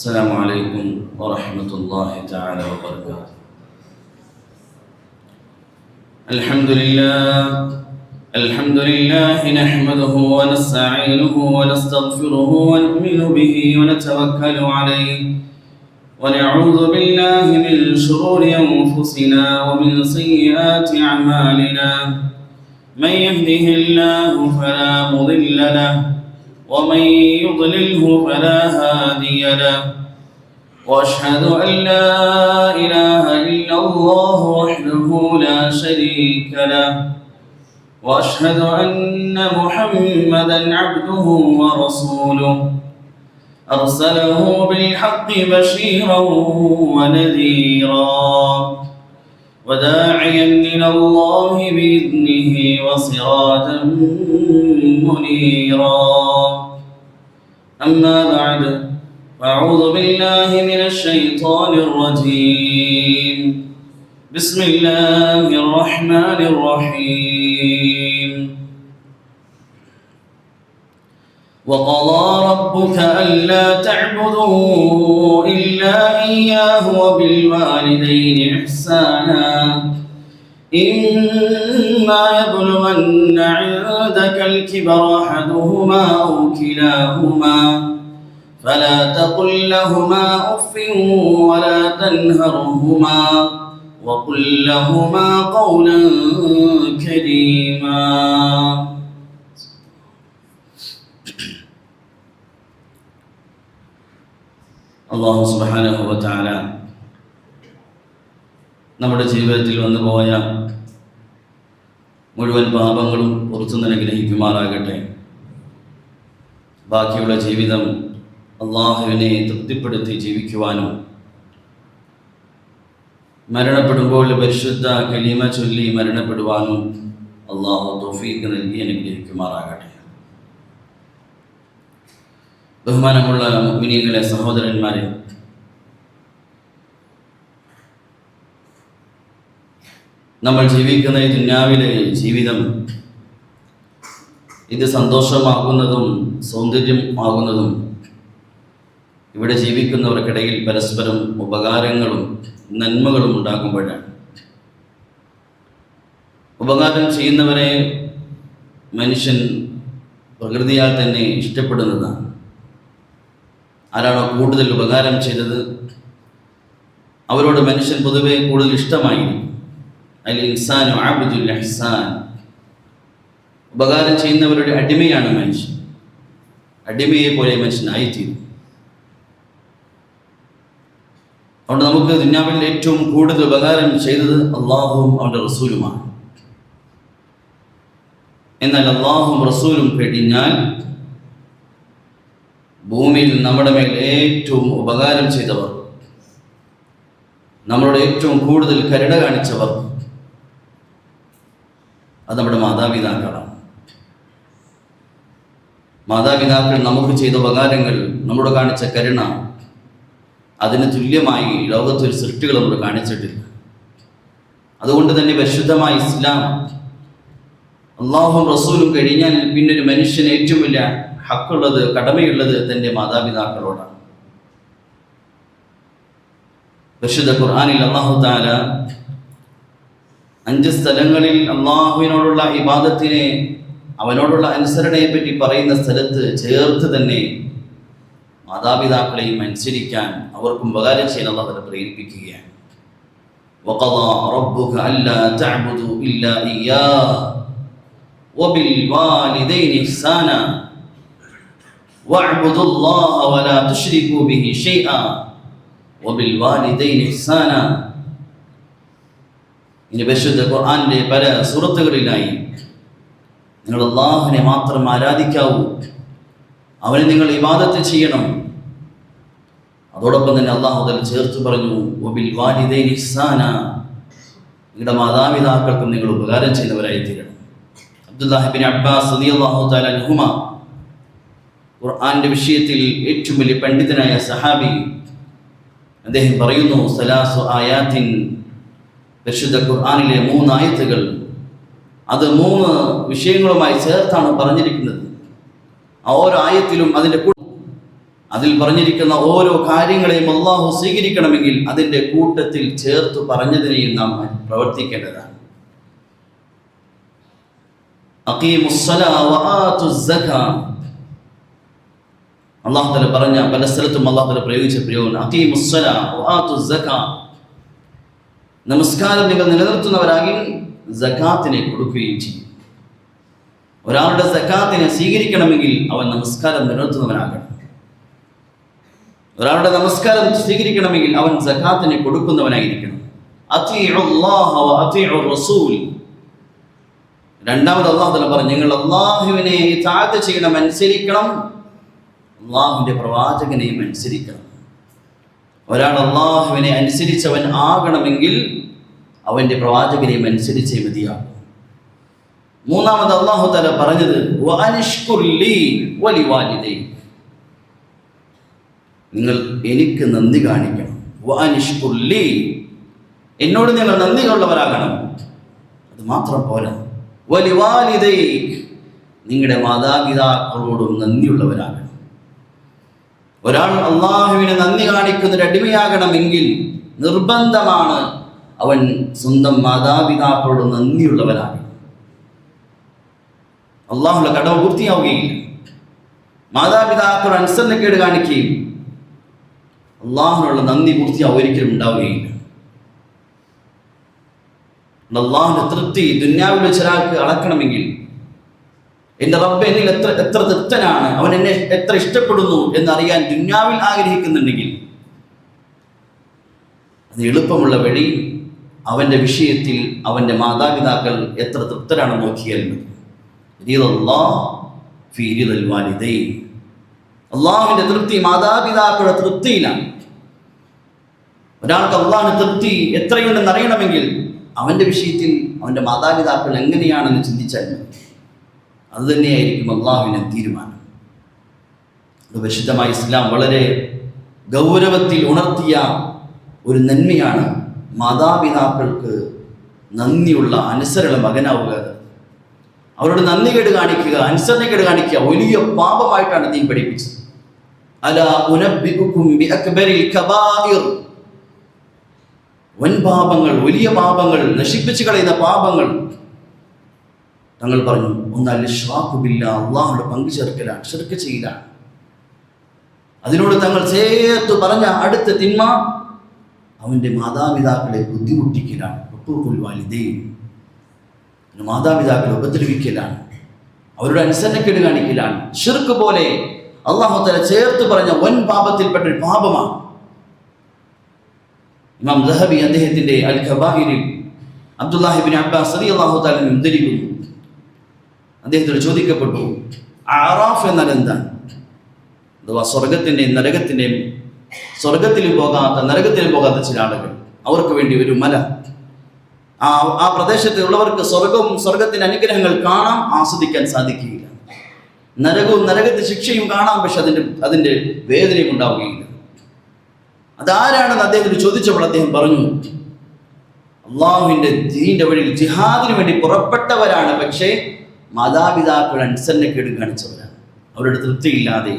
السلام عليكم ورحمة الله تعالى وبركاته. الحمد لله نحمده ونستعينه ونستغفره ونؤمن به ونتوكل عليه ونعوذ بالله من شرور أنفسنا ومن سيئات أعمالنا. من يهده الله فلا مضل له ومن يضلله فلا هادي له. وأشهد أن لا إله إلا الله وحده لا شريك له. وأشهد أن محمدًا عبده ورسوله أرسله بالحق بشيرًا ونذيرًا وداعيًا إلى الله بإذنه وسراجًا منيرًا. أما بعد فأعوذ بالله من الشيطان الرجيم. بسم الله الرحمن الرحيم. وقضى ربك ألا تعبدوا إلا إياه وبالوالدين إحسانا إما يبلغن عندك الكبر أحدهما أو كلاهما فلا تقل لهما أف ولا تنهرهما وقل لهما قولا كريما. അല്ലാഹു സുബ്ഹാനഹു വ തആല നമ്മുടെ ജീവിതത്തിൽ വന്നുപോയ മുഴുവൻ പാപങ്ങളും പുറത്തു അനുഗ്രഹിക്കുമാറാകട്ടെ. ബാക്കിയുള്ള ജീവിതം അള്ളാഹുവിനെ തൃപ്തിപ്പെടുത്തി ജീവിക്കുവാനും മരണപ്പെടുമ്പോൾ പരിശുദ്ധ കലിമ ചൊല്ലി മരണപ്പെടുവാനും അള്ളാഹു തൗഫീഖ് നൽകി അനുഗ്രഹിക്കുമാറാകട്ടെ. ബഹുമാനമുള്ള മുഅ്മിനീങ്ങളെ, സഹോദരന്മാരെ, നമ്മൾ ജീവിക്കുന്ന ഈ ദുനിയാവിലെ ജീവിതം ഇത് സന്തോഷമാകുന്നതും സൗന്ദര്യം ആകുന്നതും ഇവിടെ ജീവിക്കുന്നവർക്കിടയിൽ പരസ്പരം ഉപകാരങ്ങളും നന്മകളും ഉണ്ടാകുമ്പോഴാണ്. ഉപകാരം ചെയ്യുന്നവരെ മനുഷ്യൻ പ്രകൃതിയാൽ തന്നെ ഇഷ്ടപ്പെടുന്നതാണ്. ആരാണോ കൂടുതൽ ഉപകാരം ചെയ്തത് അവരോട് മനുഷ്യൻ പൊതുവെ കൂടുതൽ ഇഷ്ടമായിരിക്കും. അൽ ഇൻസാനു അബ്ദുൽ ഇഹ്സാൻ. ഉപകാരം ചെയ്യുന്നവരുടെ അടിമയാണ് മനുഷ്യൻ. അടിമയെ പോലെ മനുഷ്യനായിത്തീരും. അതുകൊണ്ട് നമുക്ക് ദുനിയാവിൽ ഏറ്റവും കൂടുതൽ ഉപകാരം ചെയ്തത് അള്ളാഹുവും അവൻ്റെ റസൂലുമാണ്. എന്നാൽ അള്ളാഹുവും റസൂലും കഴിഞ്ഞാൽ ഭൂമിയിൽ നമ്മുടെ മേൽ ഏറ്റവും ഉപകാരം ചെയ്തവർ, നമ്മളോട് ഏറ്റവും കൂടുതൽ കരുണ കാണിച്ചവർ അത് നമ്മുടെ മാതാപിതാക്കളാണ്. മാതാപിതാക്കൾ നമുക്ക് ചെയ്ത ഉപകാരങ്ങൾ, നമ്മളോട് കാണിച്ച കരുണ, അതിന് തുല്യമായി ലോകത്തൊരു സൃഷ്ടികൾ നമ്മൾ കാണിച്ചിട്ടില്ല. അതുകൊണ്ട് തന്നെ പരിശുദ്ധമായ ഇസ്ലാം അള്ളാഹും റസൂലും കഴിഞ്ഞാൽ പിന്നൊരു മനുഷ്യന് ഏറ്റവും വലിയ ഹക്കുള്ളത്, കടമയുള്ളത് തൻ്റെ മാതാപിതാക്കളോടാണ്. പരിശുദ്ധ ഖുർആനിൽ അല്ലാഹു തആല 5 സ്ഥലങ്ങളിൽ അള്ളാഹുവിനോടുള്ള ഇബാദത്തിനെ, അവനോടുള്ള അനുസരണയെ പറ്റി പറയുന്ന സ്ഥലത്ത് ചേർത്ത് തന്നെ മാതാപിതാക്കളെയും അനുസരിക്കാൻ, അവർക്കും ഉപകാരം ചെയ്യാൻ അള്ളാഹു അവരെ പ്രേരിപ്പിക്കുകയാണ്. വഖദാ റബ്ബുക അല്ലാ തഅബുദു ഇല്ലാ ഇയ്യാഹു വബിൽ വാലിദൈനി ഇഹ്സാനാ വഅബ്ദുല്ലാഹ വലാ തുശ്രികൂ ബിഹി ശൈആ വബിൽ വാലിദൈനി ഇഹ്സാനാ. ഇനി പരിശുദ്ധ ഖുർആനിലെ പല സൂറത്തുകളിലായി നിങ്ങൾ അല്ലാഹുവിനെ മാത്രം ആരാധിക്കാവൂ, അവനെ നിങ്ങൾ ഇബാദത്ത് ചെയ്യണം. അതോടൊപ്പം തന്നെ അല്ലാഹു തആല ചേർത്ത് പറഞ്ഞു വബിൽ വാലിദൈനി ഇഹ്സാനാ, നിങ്ങളുടെ മാതാപിതാക്കൾക്കും നിങ്ങൾ ഉപകാരം ചെയ്യുന്നവരായി തീരണം. അബ്ദുല്ലാഹി ഇബ്നു അബ്ബാസ് റളിയല്ലാഹു തആല അൻഹുമ, ഖുർആന്റെ വിഷയത്തിൽ ഏറ്റവും വലിയ പണ്ഡിതനായ സഹാബി, അദ്ദേഹം പറയുന്നു, സലാസു ആയാത്തിൻ, പരിശുദ്ധ ഖുർആനിലെ 3 ആയത്തുകൾ അത് 3 വിഷയങ്ങളുമായി ചേർത്താണ് പറഞ്ഞിരിക്കുന്നത്. ആ ഓരോ ആയത്തിലും അതിൻ്റെ അതിൽ പറഞ്ഞിരിക്കുന്ന ഓരോ കാര്യങ്ങളെയും അള്ളാഹു സ്വീകരിക്കണമെങ്കിൽ അതിൻ്റെ കൂട്ടത്തിൽ ചേർത്ത് പറഞ്ഞതിനെയും നാം പ്രവർത്തിക്കേണ്ടതാണ്. അള്ളാഹു തആല പറഞ്ഞ പല സ്ഥലത്തും അള്ളാഹു തആല പ്രയോഗിച്ച പ്രയോഗം നമസ്കാരം നിങ്ങൾ നിലനിർത്തുന്നവരാകി സകാത്തിനെ കൊടുക്കുകയും ചെയ്യും. ഒരാളുടെ സകാത്തിനെ സ്വീകരിക്കണമെങ്കിൽ അവൻ നമസ്കാരം നിലനിർത്തുന്നവനാകണം. ഒരാളുടെ നമസ്കാരം സ്വീകരിക്കണമെങ്കിൽ അവൻ സകാത്തിനെ കൊടുക്കുന്നവനായിരിക്കണം. അത്തിഉല്ലാഹ വ അത്തിഉർ റസൂൽ. രണ്ടാമത് അള്ളാഹു തആല പറഞ്ഞു, നിങ്ങൾ അള്ളാഹുവിനെ ഇതാഅത്ത് ചെയ്യണം, അനുസരിക്കണം, അള്ളാഹുവിൻ്റെ പ്രവാചകനെയും അനുസരിക്കണം. ഒരാൾ അള്ളാഹുവിനെ അനുസരിച്ചവൻ ആകണമെങ്കിൽ അവൻ്റെ പ്രവാചകനെയും അനുസരിച്ചേ മതിയാകും. മൂന്നാമത് അള്ളാഹു തആല പറഞ്ഞത് വഅനിഷ്കുർ ലീ വലിവാലിദൈ. നിങ്ങൾ എനിക്ക് നന്ദി കാണിക്കണം. വഅനിഷ്കുർ ലീ, എന്നോട് നിങ്ങൾ നന്ദിയുള്ളവരാകണം. അത് മാത്രം പോരാ, വലിവാലിദൈ, നിങ്ങളുടെ മാതാപിതാക്കളോടും നന്ദിയുള്ളവരാകണം. ഒരാൾ അള്ളാഹുവിനെ നന്ദി കാണിക്കുന്നൊരു അടിമയാകണമെങ്കിൽ നിർബന്ധമാണ് അവൻ സ്വന്തം മാതാപിതാക്കളോട് നന്ദിയുള്ളവനാകണം. അള്ളാഹുവിന്റെ കടമ പൂർത്തിയാവുകയില്ല. മാതാപിതാക്കളോട് അനുസരണക്കേട് കാണിക്കുകയും അള്ളാഹുവിനുള്ള നന്ദി പൂർത്തിയാവുക ഒരിക്കലും ഉണ്ടാവുകയില്ല. അള്ളാഹുവിന്റെ തൃപ്തി ദുന്യാവിൽ വെച്ചൊരാൾക്ക് അളക്കണമെങ്കിൽ എൻ്റെ റബ്ബ് എന്നിൽ എത്ര തൃപ്തനാണ്, അവൻ എന്നെ എത്ര ഇഷ്ടപ്പെടുന്നു എന്നറിയാൻ ദുന്യാവിൽ ആഗ്രഹിക്കുന്നുണ്ടെങ്കിൽ അത് എളുപ്പമുള്ള വഴി അവൻ്റെ വിഷയത്തിൽ അവൻ്റെ മാതാപിതാക്കൾ എത്ര തൃപ്തരാണെന്ന് നോക്കിയാൽ മതി. അള്ളാഹുവിൻ്റെ തൃപ്തി മാതാപിതാക്കളുടെ തൃപ്തിയിലാണ്. ഒരാൾക്ക് അള്ളാഹുവിന്റെ തൃപ്തി എത്രയുണ്ടെന്ന് അറിയണമെങ്കിൽ അവൻ്റെ വിഷയത്തിൽ അവൻ്റെ മാതാപിതാക്കൾ എങ്ങനെയാണെന്ന് ചിന്തിച്ചാൽ മതി. അതുതന്നെയായിരിക്കും അള്ളാഹുവിൻ്റെ തീരുമാനം. അത് പരിശുദ്ധമായ ഇസ്ലാം വളരെ ഗൗരവത്തിൽ ഉണർത്തിയ ഒരു നന്മയാണ് മാതാപിതാക്കൾക്ക് നന്ദിയുള്ള അനുസരണ മകനാവുക. അവരോട് നന്ദികേട് കാണിക്കുക, അനുസരണക്കേട് കാണിക്കുക വലിയ പാപമായിട്ടാണ് ദീൻ പഠിപ്പിച്ചത്. അലാ ഉനബ്ബിഉകും ബിഅക്ബരിൽ കബായിർ. വൻ പാപങ്ങൾ, വലിയ പാപങ്ങൾ, നശിപ്പിച്ചു കളയുന്ന പാപങ്ങൾ. തങ്ങൾ പറഞ്ഞു, ഒന്ന് അൽഇശ്റാഖു ബില്ലാഹ്, അല്ലാഹുവിന്റെ പങ്കു ചേർക്കലാണ്, ശിർക്ക് ചെയ്യലാണ്. അതിനോട് തങ്ങൾ ചേർത്ത് പറഞ്ഞ അടുത്ത തിന്മ അവൻ്റെ മാതാപിതാക്കളെ ബുദ്ധിമുട്ടിക്കലാണ്. ഉഖൂഖുൽ വാലിദൈൻ, മാതാപിതാക്കളെ ഉപദ്രവിക്കലാണ്, അവരുടെ അനുസരണക്കേട് കാണിക്കലാണ്. ശിർക്ക് പോലെ അല്ലാഹു തആല ചേർത്ത് പറഞ്ഞ വൻ പാപത്തിൽപ്പെട്ട ഒരു പാപമാണ്. ഇമാം ദഹബി അദ്ദേഹത്തിന്റെ അൽ ഖബായിറിൽ അബ്ദുല്ലാഹി ഇബ്നു അബ്ബാസ് റളിയല്ലാഹു തആല ഉദ്ധരിക്കുന്നു. അദ്ദേഹത്തോട് ചോദിക്കപ്പെട്ടു, അറാഫ് എന്നാൽ എന്താണ്? അഥവാ സ്വർഗത്തിൻ്റെയും നരകത്തിൻ്റെയും, സ്വർഗത്തിലും പോകാത്ത നരകത്തിലും പോകാത്ത ചില ആളുകൾ, അവർക്ക് വേണ്ടി ഒരു മല. ആ പ്രദേശത്തുള്ളവർക്ക് സ്വർഗവും സ്വർഗത്തിൻ്റെ അനുഗ്രഹങ്ങൾ കാണാം, ആസ്വദിക്കാൻ സാധിക്കുകയില്ല. നരകവും നരകത്തെ ശിക്ഷയും കാണാം, പക്ഷെ അതിൻ്റെ വേദനയും ഉണ്ടാവുകയില്ല. അതാരാണെന്ന് അദ്ദേഹത്തിന് ചോദിച്ചപ്പോൾ അദ്ദേഹം പറഞ്ഞു, അള്ളാഹുവിൻ്റെ ദീനിന്റെ വഴിയിൽ ജിഹാദിന് വേണ്ടി പുറപ്പെട്ടവരാണ്, പക്ഷേ മാതാപിതാക്കൾ അനുസരണക്കേട് കാണിച്ചവരാണ്. അവരുടെ തൃപ്തിയില്ലാതെ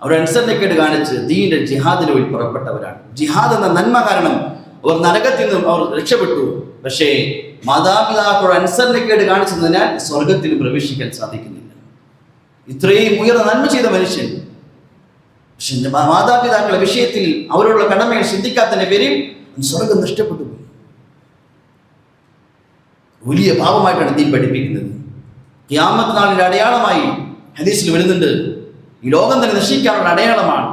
അവരുടെ അനുസരണക്കേട് കാണിച്ച് ദീനിന്റെ ജിഹാദിന് വഴി പുറപ്പെട്ടവരാണ്. ജിഹാദ് എന്ന നന്മ കാരണം അവർ നരകത്തിൽ നിന്നും അവർ രക്ഷപ്പെട്ടു. പക്ഷേ മാതാപിതാക്കളുടെ അനുസരണക്കേട് കാണിച്ചതിനാൽ സ്വർഗത്തിൽ പ്രവേശിക്കാൻ സാധിക്കുന്നില്ല. ഇത്രയും ഉയർന്ന നന്മ ചെയ്ത മനുഷ്യൻ പക്ഷെ മാതാപിതാക്കളുടെ വിഷയത്തിൽ അവരോടുള്ള കടമകൾ ശ്രദ്ധിക്കാത്തതിന്റെ പേരിൽ സ്വർഗം നഷ്ടപ്പെട്ടു പോയി. വലിയ പാപമായിട്ടാണ് ദീൻ പഠിപ്പിക്കുന്നത്. ഖിയാമത്ത് നാളിന്റെ അടയാളമായി ഹദീസിൽ വരുന്നുണ്ട്, ഈ ലോകം തന്നെ നശിക്കാനുള്ള അടയാളമാണ്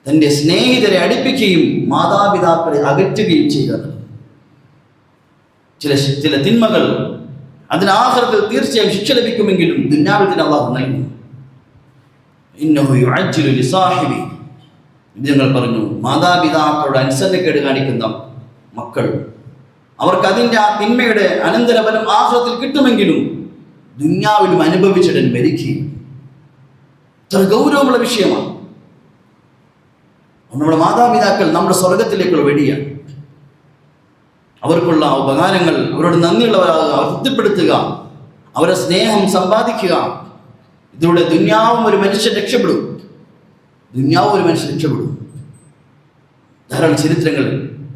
തൻ്റെ സ്നേഹിതരെ അടുപ്പിക്കുകയും മാതാപിതാക്കളെ അകറ്റുകയും ചെയ്യുന്നത്. ചില തിന്മകൾ അതിന് ആഖിറത്തിൽ തീർച്ചയായും ശിക്ഷ ലഭിക്കുമെങ്കിലും ദുനിയാവിൽ തന്നെ അല്ലാഹു നൽകുന്നു. ഇന്നഹു യുഅജ്ജിലു ലിസാഹിബി. ഞങ്ങൾ പറഞ്ഞു, മാതാപിതാക്കളുടെ അനുസരണക്കേട് കാണിക്കുന്ന മക്കൾ അവർക്ക് അതിൻ്റെ ആ തിന്മയുടെ അനന്തരഫലം ആഖിറത്തിൽ കിട്ടുമെങ്കിലും ദുനിയാവിലും അനുഭവിച്ചിടൻ മരിക്കുകയും. ഇത്ര ഗൗരവമുള്ള വിഷയമാണ്. നമ്മുടെ മാതാപിതാക്കൾ നമ്മുടെ സ്വർഗത്തിലേക്കുള്ള വഴിയാണ്. അവർക്കുള്ള ഉപകാരങ്ങൾ, അവരോട് നന്ദിയുള്ളവരാകുക, അവർ തൃപ്തിപ്പെടുത്തുക, അവരുടെ സ്നേഹം സമ്പാദിക്കുക. ഇതിലൂടെ ദുനിയാവും ഒരു മനുഷ്യൻ രക്ഷപ്പെടും. ദുനിയാവ് ഒരു മനുഷ്യൻ രക്ഷപ്പെടും. ധാരാളം ചരിത്രങ്ങൾ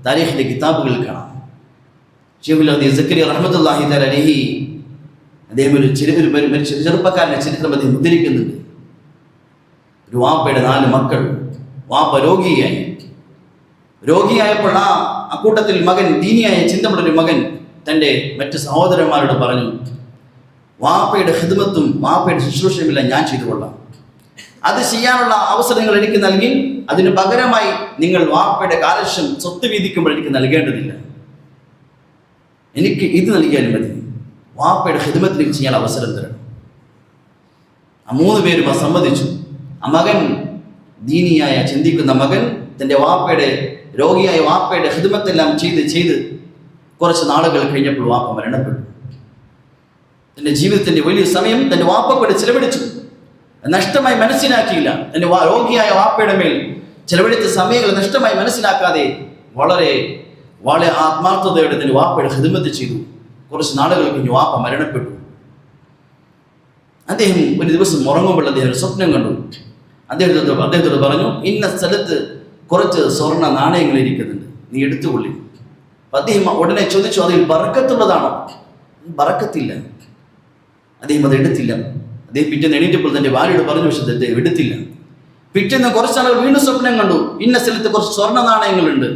താരീഖിലെ കിതാബുകളിൽ കാണാം. ഷെയ്ഖുൽ ഹദീസ് സക്കരിയ റഹ്മത്തുള്ളാഹി തആല അലൈഹി അദ്ദേഹം ഒരു ചെറുപ്പക്കാരൻ്റെ ചരിത്രം അദ്ദേഹം ഉദ്ധരിക്കുന്നുണ്ട്. ഒരു വാപ്പയുടെ 4 മക്കൾ. വാപ്പ രോഗിയായപ്പോൾ ആ കൂട്ടത്തിൽ മകൻ, ദീനിയായ ചിന്തമുള്ളൊരു മകൻ തൻ്റെ മറ്റ് സഹോദരന്മാരോട് പറഞ്ഞു, വാപ്പയുടെ ഖിദ്മത്തും വാപ്പയുടെ ശുശ്രൂഷയുമെല്ലാം ഞാൻ ചെയ്തു കൊള്ളാം. അത് ചെയ്യാനുള്ള അവസരം നിങ്ങൾ എനിക്ക് നൽകി, അതിന് പകരമായി നിങ്ങൾ വാപ്പയുടെ കാലശം സ്വത്ത് വീതിക്കുമ്പോൾ എനിക്ക് നൽകേണ്ടതില്ല. എനിക്ക് ഇത് നൽകിയാലും മതി. വാപ്പയുടെ ഖിദ്മത്തിലേക്ക് ചെയ്യാൻ അവസരം തരണം. ആ 3 പേരും സമ്മതിച്ചു. ആ മകൻ, ദീനിയായ ചിന്തിക്കുന്ന മകൻ, തൻ്റെ രോഗിയായ വാപ്പയുടെ ഖിദ്മത്തെല്ലാം ചെയ്ത് കുറച്ച് നാളുകൾ കഴിഞ്ഞപ്പോൾ വാപ്പ മരണപ്പെട്ടു. തൻ്റെ ജീവിതത്തിൻ്റെ വലിയ സമയം തൻ്റെ വാപ്പയുടെ ചിലവഴിച്ചു. നഷ്ടമായി മനസ്സിലാക്കിയില്ല. തൻ്റെ രോഗിയായ വാപ്പയുടെ മേൽ ചിലവഴിച്ച സമയങ്ങൾ നഷ്ടമായി മനസ്സിലാക്കാതെ വളരെ വളരെ ആത്മാർത്ഥതയോടെ തൻ്റെ വാപ്പയുടെ ഖിദ്മത്ത് ചെയ്തു. കുറച്ച് നാളുകൾ കഴിഞ്ഞ് വാപ്പ മരണപ്പെട്ടു. അദ്ദേഹം ഒരു ദിവസം ഉറങ്ങുമ്പോൾ അദ്ദേഹം ഒരു സ്വപ്നം കണ്ടു. അദ്ദേഹത്തോട് പറഞ്ഞു, ഇന്ന സ്ഥലത്ത് കുറച്ച് സ്വർണ്ണ നാണയങ്ങൾ ഇരിക്കുന്നുണ്ട്, നീ എടുത്തുകൊള്ളി. അദ്ദേഹം ഉടനെ ചോദിച്ചു, അതിൽ ബറക്കത്തുള്ളതാണോ? ബറക്കത്തില്ല. അദ്ദേഹം അത് എടുത്തില്ല. അദ്ദേഹം പിറ്റേന്ന് എണീറ്റപ്പോൾ തൻ്റെ ഭാര്യയോട് പറഞ്ഞു, പക്ഷേ അദ്ദേഹം എടുത്തില്ല. പിറ്റേന്ന് കുറച്ചാളുകൾ വീണ്ടും സ്വപ്നം കണ്ടു, ഇന്ന സ്ഥലത്ത് കുറച്ച് സ്വർണ്ണ നാണയങ്ങളുണ്ട്.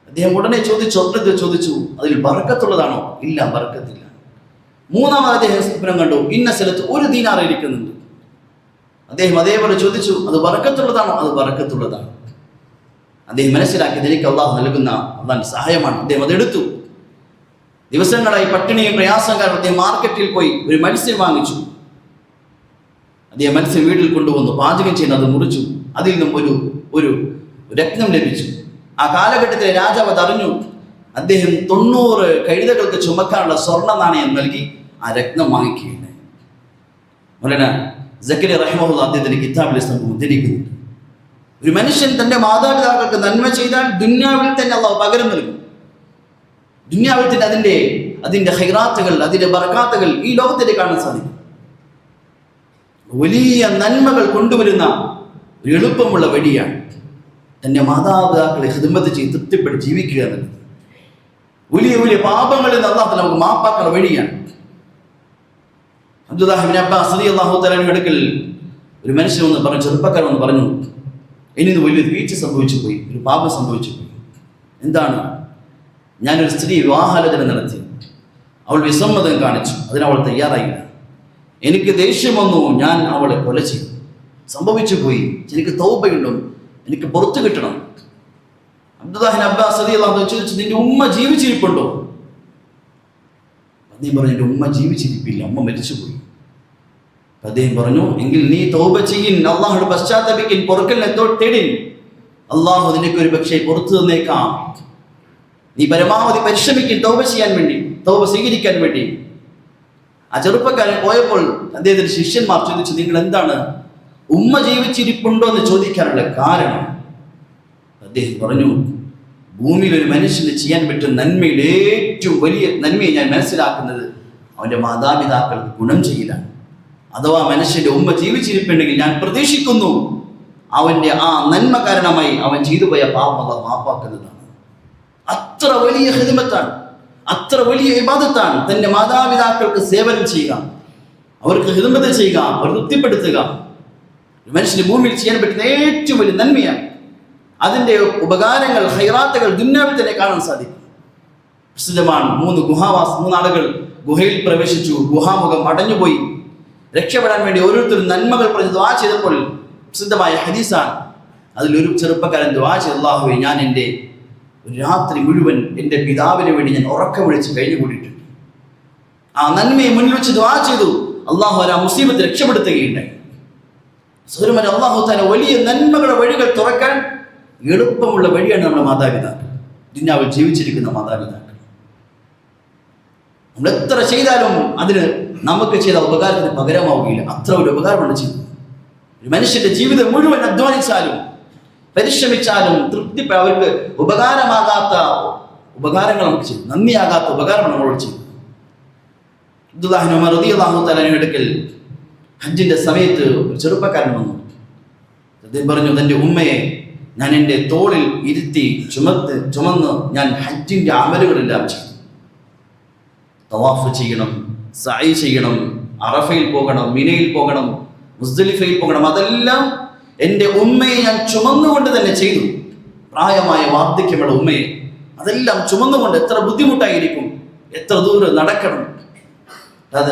അദ്ദേഹം ഉടനെ ചോദിച്ചു, അതിൽ ബറക്കത്തുള്ളതാണോ? ഇല്ല, ബറക്കത്തില്ല. മൂന്നാമത് അദ്ദേഹം സ്വപ്നം കണ്ടു, ഇന്ന സ്ഥലത്ത് 1 ദീനാർ ഇരിക്കുന്നുണ്ട്. അദ്ദേഹം അതേപോലെ ചോദിച്ചു, അത് ബറക്കത്തുള്ളതാണോ? അത് ബറക്കത്തുള്ളതാണ്. അദ്ദേഹം മനസ്സിലാക്കിയത് എനിക്ക് അള്ളാഹു നൽകുന്ന അള്ളാഹിന്റെ സഹായമാണ്. അദ്ദേഹം അതെടുത്തു. ദിവസങ്ങളായി പട്ടിണിയും പ്രയാസം കാരണം അദ്ദേഹം മാർക്കറ്റിൽ പോയി ഒരു മത്സ്യം വാങ്ങിച്ചു. അദ്ദേഹം മത്സ്യം വീട്ടിൽ കൊണ്ടുവന്നു, പാചകം ചെയ്യുന്ന അത് മുറിച്ചു. അതിൽ നിന്നും ഒരു രത്നം ലഭിച്ചു. ആ കാലഘട്ടത്തിലെ രാജാവ് അതറിഞ്ഞു. അദ്ദേഹം 90 കഴുതകൾക്ക് ചുമക്കാനുള്ള സ്വർണ്ണ നാണയം നൽകി ആ രത്നം വാങ്ങിക്കുകയുണ്ടായി. മൗലാന സക്കരിയ റഹിമഹുല്ലാ അദ്ദേഹത്തിന്റെ കിതാബിലെ സംഭവം ഉദ്ധരിക്കുന്നുണ്ട്. ഒരു മനുഷ്യൻ തൻ്റെ മാതാപിതാക്കൾക്ക് നന്മ ചെയ്താൽ ദുന്യാവിൽ തന്നെ അള്ളാഹു പകരം നൽകും. ദുന്യാവിൽ തന്നെ അതിൻ്റെ ഖൈറാത്തുകൾ, അതിൻ്റെ ബറകാത്തുകൾ ഈ ലോകത്തേക്ക് കാണാൻ സാധിക്കും. വലിയ നന്മകൾ കൊണ്ടുവരുന്ന ഒരു എളുപ്പമുള്ള വഴിയാണ് തൻ്റെ മാതാപിതാക്കളെ ഖിദ്മത്ത് ചെയ്ത് തൃപ്തിപ്പെട്ട് ജീവിക്കുക എന്നുള്ളത്. വലിയ വലിയ പാപങ്ങളിൽ നിന്ന് അള്ളാഹു നമുക്ക് മാപ്പാക്കുന്ന വഴിയാണ്. അബ്ദുല്ലാഹി ഇബ്നു അബ്ബാസ് റളിയല്ലാഹു തആല അടുക്കൽ ഒരു മനുഷ്യൻ വന്ന് പറഞ്ഞു, ചെറുപ്പക്കാരൻ വന്ന് പറഞ്ഞു, ഇനി വലിയൊരു വീഴ്ച സംഭവിച്ചു പോയി, ഒരു പാപം സംഭവിച്ചു പോയി. എന്താണ്? ഞാനൊരു സ്ത്രീ വിവാഹാലോചന നടത്തി, അവൾ വിസമ്മതം കാണിച്ചു, അതിനവൾ തയ്യാറായില്ല. എനിക്ക് ദേഷ്യം വന്നു, ഞാൻ അവളെ കൊല ചെയ്തു. സംഭവിച്ചു പോയി, എനിക്ക് തൗബയുണ്ടോ, എനിക്ക് പുറത്തു കിട്ടണം. അബ്ദുല്ലാഹി ഇബ്നു അബ്ബാസ് റളിയല്ലാഹു അൻഹു ചോദിച്ചു, നിന്റെ ഉമ്മ ജീവിച്ചിരിപ്പുണ്ടോ? അദ്ദേഹം പറഞ്ഞു, എൻ്റെ ഉമ്മ ജീവിച്ചിരിപ്പില്ല, ഉമ്മ മരിച്ചുപോയി. അദ്ദേഹം പറഞ്ഞു, എങ്കിൽ നീ തൗബ ചെയ്യിൻ, അള്ളാഹുടെ പശ്ചാത്തപിക്കിൻ, പൊറുക്കലിനെ തേടിൻ, അള്ളാഹു നിനക്ക് ഒരു പക്ഷേ പുറത്തു തന്നേക്കാം. നീ പരമാവധി പരിശ്രമിക്കും തൗബ ചെയ്യാൻ വേണ്ടി, തൗബ സ്വീകരിക്കാൻ വേണ്ടി. ആ ചെറുപ്പക്കാരൻ പോയപ്പോൾ അദ്ദേഹത്തിന്റെ ശിഷ്യന്മാർ ചോദിച്ചു, നിങ്ങൾ എന്താണ് ഉമ്മ ജീവിച്ചിരിപ്പുണ്ടോ എന്ന് ചോദിക്കാനുള്ള കാരണം? അദ്ദേഹം പറഞ്ഞു, ഭൂമിയിൽ ഒരു മനുഷ്യന് ചെയ്യാൻ പറ്റുന്ന നന്മയിൽ ഏറ്റവും വലിയ നന്മയെ ഞാൻ മനസ്സിലാക്കുന്നത് അവൻ്റെ മാതാപിതാക്കൾക്ക് ഗുണം ചെയ്യലാണ്. അഥവാ മനുഷ്യന്റെ ഉമ്മ ജീവിച്ചിരിപ്പുണ്ടെങ്കിൽ ഞാൻ പ്രതീക്ഷിക്കുന്നു അവൻ്റെ ആ നന്മ കാരണമായി അവൻ ചെയ്തു പോയ പാപം അല്ലാഹു മാപ്പാക്കുന്നതാണ്. അത്ര വലിയ ഖിദ്മത്താണ്, അത്ര വലിയ ഇബാദത്താണ് തൻ്റെ മാതാപിതാക്കൾക്ക് സേവനം ചെയ്യുക, അവർക്ക് ഖിദ്മത്ത് ചെയ്യുക, അവർ തൃപ്തിപ്പെടുത്തുക. മനുഷ്യന് ഭൂമിയിൽ ചെയ്യാൻ പറ്റുന്ന ഏറ്റവും വലിയ നന്മയാണ്. അതിൻ്റെ ഉപകാരങ്ങൾ, ഖൈറാത്തുകൾ ദുനിയാവിൽ തന്നെ കാണാൻ സാധിക്കും. പ്രസിദ്ധമാണ് 3 ആളുകൾ ഗുഹയിൽ പ്രവേശിച്ചു, ഗുഹാമുഖം അടഞ്ഞുപോയി. രക്ഷപ്പെടാൻ വേണ്ടി ഓരോരുത്തരും നന്മകൾ പറഞ്ഞ് ദുആ ചെയ്തപ്പോൾ പ്രസിദ്ധമായ ഹദീസാണ്. അതിലൊരു ചെറുപ്പക്കാരൻ ദുആ ചെയ്തു, അല്ലാഹുവേ, ഞാൻ എൻ്റെ ഒരു രാത്രി മുഴുവൻ എൻ്റെ പിതാവിന് വേണ്ടി ഞാൻ ഉറക്കം വിളിച്ച് കഴിഞ്ഞുകൂടിയിട്ടുണ്ട്. ആ നന്മയെ മുന്നിൽ വെച്ച് ദുആ ചെയ്തു, അല്ലാഹു ആ മുസീബത്ത് രക്ഷപ്പെടുത്തുകയുണ്ടായി. സൗരമൻ അല്ലാഹു തആല വലിയ നന്മകളുടെ വഴികൾ തുറക്കാൻ എളുപ്പമുള്ള വഴിയാണ് നമ്മുടെ മാതാപിതാക്കൾ, ദുനിയാവിൽ ജീവിച്ചിരിക്കുന്ന മാതാപിതാക്കൾ. നമ്മൾ എത്ര ചെയ്താലും അതിന് നമുക്ക് ചെയ്ത ഉപകാരത്തിന് പകരമാവുകയില്ല. അത്ര ഒരു ഉപകാരമാണ് ചെയ്തത്. ഒരു മനുഷ്യന്റെ ജീവിതം മുഴുവൻ അധ്വാനിച്ചാലും പരിശ്രമിച്ചാലും അവർക്ക് ഉപകാരമാകാത്ത ഉപകാരങ്ങൾ നമുക്ക് ചെയ്തു, നന്ദിയാകാത്ത ഉപകാരമാണ് നമ്മളോട് ചെയ്തത്. അബ്ദുല്ലാഹി ഉമർ റളിയല്ലാഹു തആല അടുക്കൽ ഹജ്ജിന്റെ സമയത്ത് ഒരു ചെറുപ്പക്കാരൻ വന്നു. അദ്ദേഹം പറഞ്ഞു, തൻ്റെ ഉമ്മയെ ഞാൻ എൻ്റെ തോളിൽ ഇരുത്തി ചുമന്ന് ഞാൻ ഹജ്ജിൻ്റെ അമലുകളെല്ലാം ചെയ്തു. തവാഫ് ചെയ്യണം, സഅയ് ചെയ്യണം, അറഫയിൽ പോകണം, മിനയിൽ പോകണം, മുസ്ദലിഫയിൽ പോകണം. അതെല്ലാം എൻ്റെ ഉമ്മയെ ഞാൻ ചുമന്നുകൊണ്ട് തന്നെ ചെയ്തു. പ്രായമായ വാർദ്ധക്യമുള്ള ഉമ്മയെ അതെല്ലാം ചുമന്നുകൊണ്ട് എത്ര ബുദ്ധിമുട്ടായിരിക്കും, എത്ര ദൂരം നടക്കണം.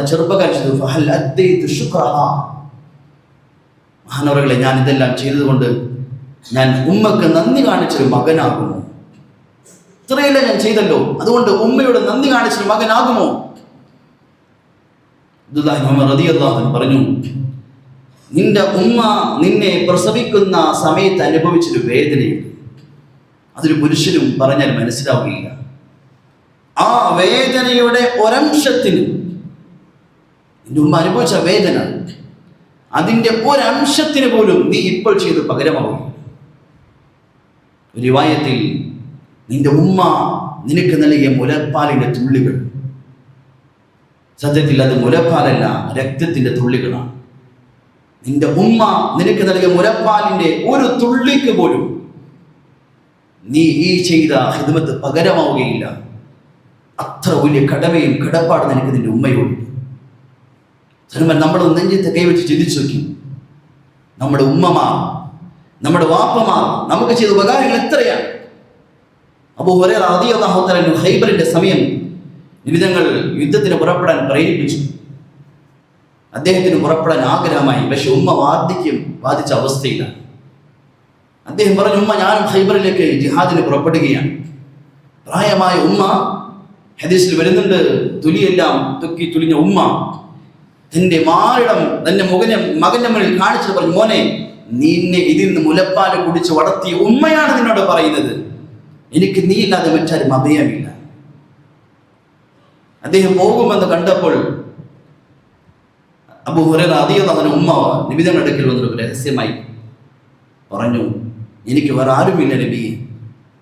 ചെറുപ്പക്കാരി മഹാനവറുകളെ, ഞാൻ ഇതെല്ലാം ചെയ്തതുകൊണ്ട് ഞാൻ ഉമ്മക്ക് നന്ദി കാണിച്ചൊരു മകനാകുമോ? ഇത്രയെല്ലാം ഞാൻ ചെയ്തല്ലോ, അതുകൊണ്ട് ഉമ്മയോട് നന്ദി കാണിച്ചൊരു മകനാകുമോ? റളിയല്ലാഹു അൻഹു പറഞ്ഞു, നിന്റെ ഉമ്മ നിന്നെ പ്രസവിക്കുന്ന സമയത്ത് അനുഭവിച്ചൊരു വേദനയുണ്ട്, അതൊരു പുരുഷനും പറഞ്ഞാൽ മനസ്സിലാവുകയില്ല. ആ വേദനയുടെ ഒരംശത്തിന്, നിന്റെ ഉമ്മ അനുഭവിച്ച വേദന, അതിൻ്റെ ഒരംശത്തിന് പോലും നീ ഇപ്പോൾ ചെയ്ത് പകരമാവുക. ഒരു റിവായത്തിൽ നിന്റെ ഉമ്മ നിനക്ക് നൽകിയ മുലപ്പാലിൻ്റെ തുള്ളികൾ, സത്യത്തിൽ അത് മുലപ്പാലല്ല, രക്തത്തിൻ്റെ തുള്ളികളാണ്. നിന്റെ ഉമ്മ നിനക്ക് നൽകിയ മുലപ്പാലിൻ്റെ ഒരു തുള്ളിക്ക് പോലും നീ ഈ ചെയ്ത ഖിദ്മത്ത് പകരമാവുകയില്ല. അത്ര വലിയ കടമയും കടപ്പാട് നിനക്ക് നിന്റെ ഉമ്മയോട്. നമ്മൾ നെഞ്ചത്തെ കൈവച്ച് ചിന്തിച്ചു നോക്കി, നമ്മുടെ ഉമ്മമാർ, നമ്മുടെ വാപ്പമാർ നമുക്ക് ചെയ്ത ഉപകാരങ്ങൾ എത്രയാണ്. അബൂ ഹുറൈറ റളിയല്ലാഹു തആല ഖൈബറിന്റെ സമയം നിബിതങ്ങൾ യുദ്ധത്തിന് പുറപ്പെടാൻ പ്രേരിപ്പിച്ചു. അദ്ദേഹത്തിന് പുറപ്പെടാൻ ആഗ്രഹമായി, പക്ഷെ ഉമ്മ വാർദ്ധക്യം ബാധിച്ച അവസ്ഥയിലാണ്. അദ്ദേഹം പറഞ്ഞു, ഉമ്മ ഞാനും ഖൈബറിലേക്ക് ജിഹാദിന് പുറപ്പെടുകയാണ്. പ്രായമായ ഉമ്മ, ഹദീസിൽ വരുന്നുണ്ട്, തുലിയെല്ലാം തൊക്കി തുലിഞ്ഞ ഉമ്മ തൻ്റെ മാറിടം തൻ്റെ മകൻ്റെ മുന്നിൽ കാണിച്ചിട്ട് പറഞ്ഞു, മോനെ, നിന്നെ ഇതിൽ നിന്ന് മുലപ്പാല് കുടിച്ച് വളർത്തിയ ഉമ്മയാണ് നിന്നോട് പറയുന്നത്, എനിക്ക് നീ ഇല്ലാതെ മറ്റാരും അഭയമില്ല. അദ്ദേഹം പോകുമെന്ന് കണ്ടപ്പോൾ അബൂ ഹുറൈറ റളിയല്ലാഹു അൻഹു ഉമ്മ നബിയുടെ അടുക്കൽ വന്നിട്ട് രഹസ്യമായി പറഞ്ഞു, എനിക്ക് വേറെ ആരുമില്ല നബി,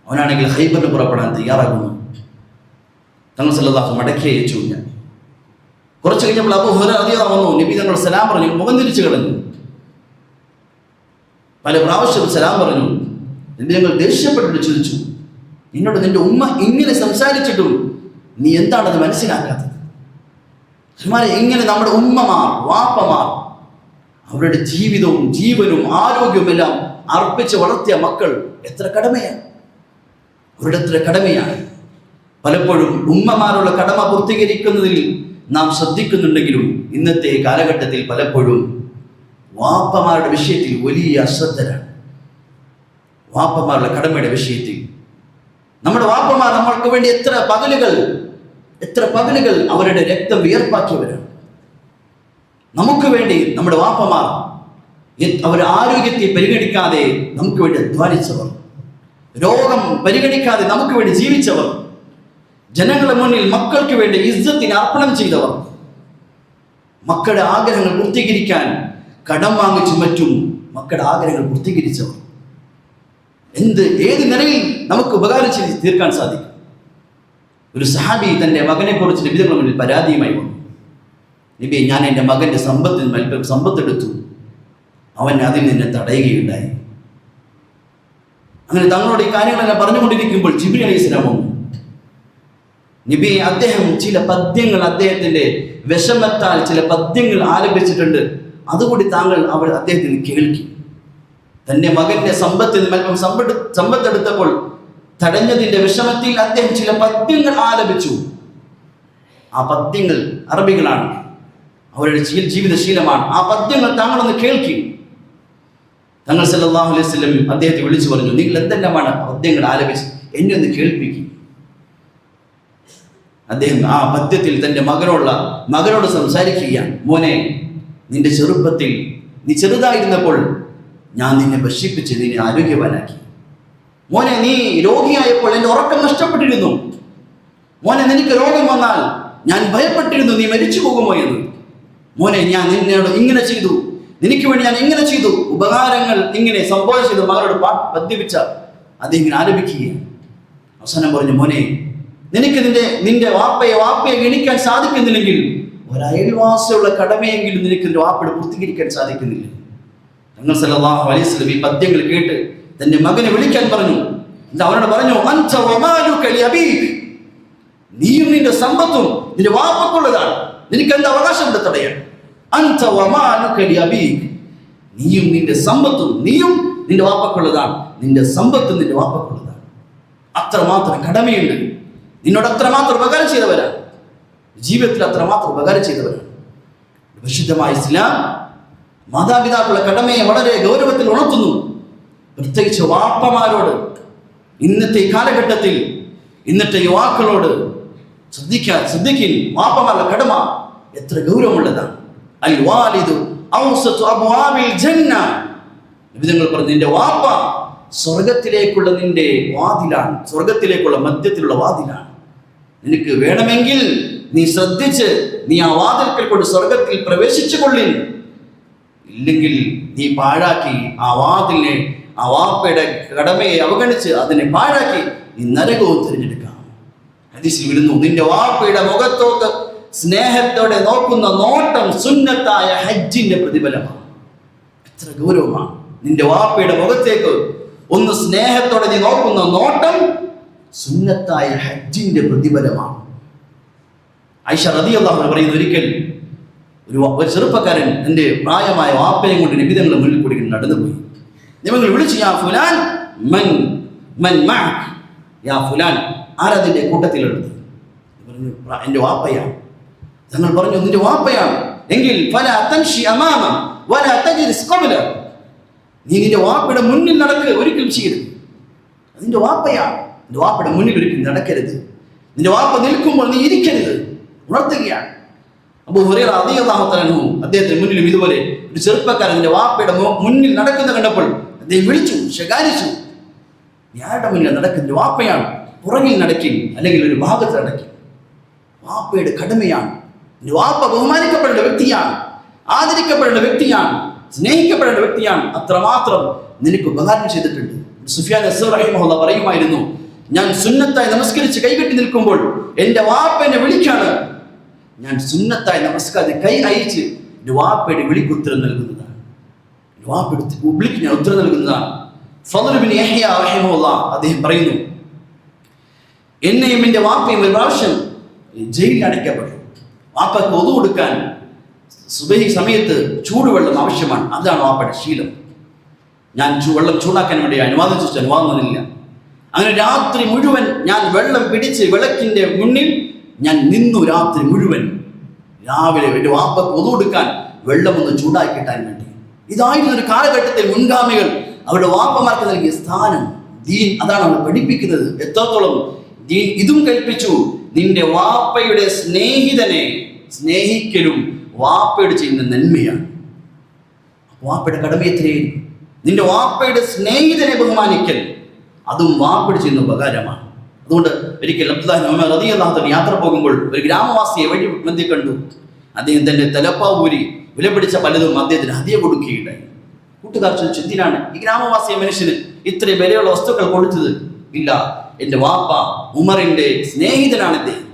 അവനാണെങ്കിൽ ഖൈബറിന് പുറപ്പെടാൻ തയ്യാറാകുന്നു. തങ്ങൾ സല്ലല്ലാഹു മടക്കി അയച്ചു. ഞാൻ കുറച്ച് കഴിഞ്ഞപ്പോൾ അബൂ ഹുറൈറ റളിയല്ലാഹു അൻഹു നബി തങ്ങൾ സലാം പറഞ്ഞു, മുഖം തിരിച്ചു കളഞ്ഞു. പല പ്രാവശ്യം സലാം പറഞ്ഞു. നബി തങ്ങൾ ദേഷ്യപ്പെട്ടിട്ട് ചോദിച്ചു, എന്നോട് നിന്റെ ഉമ്മ ഇങ്ങനെ സംസാരിച്ചിട്ടും നീ എന്താണത് മനസ്സിലാക്കാത്തത്? ഇങ്ങനെ നമ്മുടെ ഉമ്മമാർ, വാപ്പമാർ അവരുടെ ജീവിതവും ജീവനും ആരോഗ്യവും എല്ലാം അർപ്പിച്ച് വളർത്തിയ മക്കൾ എത്ര കടമയാണ്, അവരുടെ എത്ര കടമയാണ്. പലപ്പോഴും ഉമ്മമാരുടെ കടമ പൂർത്തീകരിക്കുന്നതിൽ നാം ശ്രദ്ധിക്കുന്നുണ്ടെങ്കിലും ഇന്നത്തെ കാലഘട്ടത്തിൽ പലപ്പോഴും വാപ്പമാരുടെ വിഷയത്തിൽ വലിയ അശ്രദ്ധരാണ്. വാപ്പമാരുടെ കടമയുടെ വിഷയത്തിൽ നമ്മുടെ വാപ്പമാർ നമ്മൾക്ക് വേണ്ടി എത്ര പകലുകൾ അവരുടെ രക്തം വിയർപ്പാക്കിയവരാണ്. നമുക്ക് വേണ്ടി നമ്മുടെ വാപ്പമാർ അവരുടെ ആരോഗ്യത്തെ പരിഗണിക്കാതെ നമുക്ക് വേണ്ടി അധ്വാനിച്ചവർ, രോഗം പരിഗണിക്കാതെ നമുക്ക് വേണ്ടി ജീവിച്ചവർ, ജനങ്ങളുടെ മുന്നിൽ മക്കൾക്ക് വേണ്ടി ഇസ്സത്തിന് അർപ്പണം ചെയ്തവർ, മക്കളുടെ ആഗ്രഹങ്ങൾ പൂർത്തീകരിക്കാൻ കടം വാങ്ങിച്ചും മറ്റും മക്കളുടെ ആഗ്രഹങ്ങൾ പൂർത്തീകരിച്ചവർ. ഏത് നിലയിൽ നമുക്ക് ഉപകാരം ചെയ്ത് തീർക്കാൻ സാധിക്കും. ഒരു സഹാബി തൻ്റെ മകനെ കുറിച്ച് നബിയുടെ മുന്നിൽ പരാതിയുമായി വന്നു. നബി, ഞാൻ എൻ്റെ മകൻ്റെ സമ്പത്തെടുത്തു, അവൻ അതിൽ നിന്നെ തടയുകയുണ്ടായി. അങ്ങനെ തങ്ങളോട് ഈ കാര്യങ്ങളെല്ലാം പറഞ്ഞുകൊണ്ടിരിക്കുമ്പോൾ ജിബ്രീൽ അലൈഹിസ്സലാം വന്നു. നബി, അദ്ദേഹം ചില പദ്യങ്ങൾ, അദ്ദേഹത്തിൻ്റെ വിഷമത്താൽ ചില പദ്യങ്ങൾ ആലപിച്ചിട്ടുണ്ട്, അതുകൂടി താങ്കൾ അദ്ദേഹത്തിന് കേൾക്കി. തൻ്റെ മകൻ്റെ സമ്പത്തെടുത്തപ്പോൾ തടഞ്ഞതിൻ്റെ വിഷമത്തിൽ അദ്ദേഹം ചില പദ്യങ്ങൾ ആലപിച്ചു. ആ പദ്യങ്ങൾ അറബികളാണ്, അവരുടെ ജീവിതശീലമാണ്. ആ പദ്യങ്ങൾ താങ്കളൊന്ന് കേൾക്കി. തങ്ങൾ സല്ലല്ലാഹു അലൈഹി വസല്ലം അദ്ദേഹത്തെ വിളിച്ചു പറഞ്ഞു, നിങ്ങൾ എന്തെല്ലാമാണ് പദ്യങ്ങൾ ആലപിച്ച് എന്നെ ഒന്ന് കേൾപ്പിക്കും. അദ്ദേഹം ആ പദ്യത്തിൽ തൻ്റെ മകനോട് സംസാരിക്കുകയാണ്. മോനെ, നിന്റെ ചെറുപ്പത്തിൽ നീ ചെറുതായിരുന്നപ്പോൾ ഞാൻ നിന്നെ ഭക്ഷിപ്പിച്ച് നിന്നെ ആരോഗ്യവാനാക്കി. മോനെ, നീ രോഗിയായപ്പോൾ എൻ്റെ ഉറക്കം നഷ്ടപ്പെട്ടിരുന്നു. മോനെ, നിനക്ക് രോഗം വന്നാൽ ഞാൻ ഭയപ്പെട്ടിരുന്നു നീ മരിച്ചു പോകുമോ എന്ന്. മോനെ, ഞാൻ നിന്നോട് ഇങ്ങനെ ചെയ്തു, നിനക്ക് വേണ്ടി ഞാൻ ഇങ്ങനെ ചെയ്തു, ഉപകാരങ്ങൾ ഇങ്ങനെ സംഭവിച്ചത് മകളോട് പദ്യപിച്ച അദ്ദേഹം ഇങ്ങനെ ആലപിക്കുകയാണ്. അവസാനം പറഞ്ഞു, മോനെ, നിനക്ക് നിന്റെ വാപ്പയെ ഗണിക്കാൻ സാധിക്കുന്നില്ലെങ്കിൽ ഒരയൽവാസിയുള്ള കടമയെങ്കിലും നിനക്ക് നിന്റെ വാപ്പയുടെ പൂർത്തീകരിക്കാൻ സാധിക്കുന്നില്ല. ഞങ്ങൾ സല്ലല്ലാഹു അലൈഹി വസല്ലം ഈ പദ്യങ്ങൾ കേട്ട് തന്റെ മകനെ വിളിക്കാൻ പറഞ്ഞു. അവനോട് പറഞ്ഞു, അൻത വമാലുക ലിഅബീക്, നീയും നിന്റെ സമ്പത്തും നിന്റെ വാപ്പക്കുള്ളതാണ്, നിനക്ക് എന്താ അവകാശമുണ്ട് തടയാൻ? അൻത വമാലുക ലിഅബീക്, നീയും നിന്റെ സമ്പത്തും നീയും നിന്റെ വാപ്പക്കുള്ളതാണ്, നിന്റെ സമ്പത്തും നിന്റെ വാപ്പക്കുള്ളതാണ്. അത്രമാത്രം കടമയുണ്ട്, നിന്നോട് അത്രമാത്രം ഉപകാരം ചെയ്തവരാണ്, ജീവിതത്തിൽ അത്രമാത്രം ഉപകാരം ചെയ്തവരാണ്. വിശുദ്ധമായ ഇസ്ലാം മാതാപിതാക്കളുടെ കടമയെ വളരെ ഗൗരവത്തിൽ ഉണർത്തുന്നു. പ്രത്യേകിച്ച് വാപ്പമാരോട് ഇന്നത്തെ കാലഘട്ടത്തിൽ ഇന്നത്തെ യുവാക്കളോട് ശ്രദ്ധിക്കിൻ, വാപ്പമാരുടെ കടമ എത്ര ഗൗരവമുള്ളതാണ്. അൽ വാലിദു ഔസതു അബ്വാബിൽ ജന്ന, നബിതങ്ങൾ പറഞ്ഞു, നിന്റെ വാപ്പ സ്വർഗത്തിലേക്കുള്ള നിന്റെ വാതിലാണ്, സ്വർഗത്തിലേക്കുള്ള മധ്യത്തിലുള്ള വാതിലാണ്. നിനക്ക് വേണമെങ്കിൽ നീ ശ്രദ്ധിച്ച് നീ ആ വാതിൽക്കൽ കൊണ്ട് സ്വർഗത്തിൽ പ്രവേശിച്ചു കൊള്ളിൻ, ഇല്ലെങ്കിൽ നീ പാഴാക്കി ആ വാതിലിനെ, ആ വാപ്പയുടെ കടമയെ അവഗണിച്ച് അതിനെ പാഴാക്കി നീ നരകവും തിരഞ്ഞെടുക്കാം. ഹദീസിൽ വരുന്നു, നിന്റെ വാപ്പയുടെ മുഖത്തോട്ട് സ്നേഹത്തോടെ നോക്കുന്ന നോട്ടം സുന്നത്തായ ഹജ്ജിന്റെ പ്രതിഫലമാണ്. എത്ര ഗൗരവമാണ്! നിന്റെ വാപ്പയുടെ മുഖത്തേക്ക് ഒന്ന് സ്നേഹത്തോടെ നീ നോക്കുന്ന നോട്ടം സുന്നത്തായ ഹജ്ജിന്റെ പ്രതിഫലമാണ്. ആയിഷ റളിയല്ലാഹു അൻഹ പറയുന്നു, ഒരിക്കൽ ഒരു ചെറുപ്പക്കാരൻ തന്റെ പ്രായമായ വാപ്പയെ കൊണ്ട് നബി തങ്ങളുടെ മുന്നിൽ കൂടി നടന്നുപോയി. നിങ്ങൾ വിളിച്ചു, യാ ഫുലാൻ മൻ മൻ മഅക്, യാ ഫുലാൻ, ആരതിന്റെ കൂട്ടത്തിലുള്ളത്? പറഞ്ഞു, എന്റെ വാപ്പയാണ്. തങ്ങൾ പറഞ്ഞു, നിന്റെ വാപ്പയാണ് എങ്കിൽ ഫലാ തംശി അമാമ വലാ തജ്ലിസ് ഖബ്ല, നീ നിന്റെ വാപ്പയുടെ മുന്നിൽ നടക്കുക, ഒരിക്കലും ചെയ്യരുത്. നിന്റെ വാപ്പയാണ്, നിന്റെ വാപ്പയുടെ മുന്നിൽ ഒരിക്കലും നടക്കരുത്. നിന്റെ വാപ്പ നിൽക്കുമ്പോൾ നീ ഇരിക്കരുത്, ഉണർത്തുകയാണ്. അബൂ ഹുറൈറ റളിയല്ലാഹു തആല അൻഹു അദ്ദേഹത്തിന് മുന്നിലും ഇതുപോലെ ഒരു ചെറുപ്പക്കാരൻ നിന്റെ വാപ്പയുടെ മുന്നിൽ നടക്കുന്നത് കണ്ടപ്പോൾ അദ്ദേഹം വിളിച്ചു, ശകാരിച്ചു, നീ ആരുടെ മുന്നിൽ നടക്കുന്നത്? വാപ്പയാണ്, പുറകിൽ നടക്കിൻ, അല്ലെങ്കിൽ ഒരു ഭാഗത്ത് നടക്കിൻ. വാപ്പയുടെ കടമയാണ്. നിന്റെ വാപ്പ ബഹുമാനിക്കപ്പെടേണ്ട വ്യക്തിയാണ്, ആദരിക്കപ്പെടേണ്ട വ്യക്തിയാണ്, സ്നേഹിക്കപ്പെടേണ്ട വ്യക്തിയാണ്. അത്രമാത്രം നിനക്ക് ഉപകാരം ചെയ്തിട്ടുണ്ട്. സുഫിയാൻ അസ്സൗരി റഹിമഹുല്ലാഹ് പറയുമായിരുന്നു, ഞാൻ സുന്നത്തായി നമസ്കരിച്ച് കൈകെട്ടി നിൽക്കുമ്പോൾ എൻ്റെ വാപ്പ എന്നെ വിളിക്കാണ്, ഞാൻ സുന്നത്തായി നമസ്കാരത്തിൽ കൈ അയച്ച് എൻ്റെ വാപ്പയുടെ വിളിക്ക് ഉത്തരം നൽകുന്നതാണ്, വാപ്പയുടെ വിളിക്ക് ഞാൻ ഉത്തരം നൽകുന്നതാണ്. ഫളൽ ഇബ്നു യഹ്യ റഹിമഹുല്ലാഹ് അദ്ദേഹം പറയുന്നു, എന്നെയും എൻ്റെ വാപ്പയും ഒരു പ്രാവശ്യം ജയിലിൽ അടയ്ക്കപ്പെട്ടു. വാപ്പയ്ക്ക് ഒതു കൊടുക്കാൻ സുബഹി സമയത്ത് ചൂടുവെള്ളം ആവശ്യമാണ്, അതാണ് വാപ്പയുടെ ശീലം. ഞാൻ വെള്ളം ചൂടാക്കാൻ വേണ്ടി അനുവാദം ചോദിച്ചു, അനുവാദം വന്നില്ല. അങ്ങനെ രാത്രി മുഴുവൻ ഞാൻ വെള്ളം പിടിച്ച് വിളക്കിന്റെ മുന്നിൽ ഞാൻ നിന്നു. രാത്രി മുഴുവൻ, രാവിലെ എൻ്റെ വാപ്പയ്ക്ക് ഒതു കൊടുക്കാൻ വെള്ളം ഒന്ന് ചൂടാക്കി കിട്ടാൻ വേണ്ടി. ഇതായിരുന്നു ഒരു കാലഘട്ടത്തിൽ മുൻഗാമികൾ അവരുടെ വാപ്പമാർക്ക് നൽകിയ സ്ഥാനം. ദീൻ അതാണ് അവർ പഠിപ്പിക്കുന്നത്. എത്രത്തോളം ദീൻ ഇതും കൽപ്പിച്ചു, നിന്റെ വാപ്പയുടെ സ്നേഹിതനെ സ്നേഹിക്കലും വാപ്പയോട് ചെയ്യുന്ന നന്മയാണ്. വാപ്പയുടെ കടമ എത്രയും നിന്റെ വാപ്പയുടെ സ്നേഹിതനെ ബഹുമാനിക്കൽ, അതും വാപ്പയോട് ചെയ്യുന്ന ഉപകാരമാണ്. അതുകൊണ്ട് ഒരിക്കൽ അബ്ദുല്ലാഹി ഇബ്നു ഉമർ റളിയല്ലാഹു അൻഹു യാത്ര പോകുമ്പോൾ ഒരു ഗ്രാമവാസിയെ വഴി മധ്യേ കണ്ടു. അദ്ദേഹം തന്റെ തലപ്പാവൂരി വിലപിടിച്ച പലതും അദ്ദേഹത്തിന് ഹദിയ കൊടുക്കുകയുണ്ടായി. കൂട്ടുകാർ ചോദിച്ചു, എന്തിനാണ് ഈ ഗ്രാമവാസിയെ മനുഷ്യന് ഇത്രയും വിലയുള്ള വസ്തുക്കൾ കൊടുത്തത്? ഇല്ല, എൻ്റെ വാപ്പ ഉമറിന്റെ സ്നേഹിതനാണ് അദ്ദേഹം,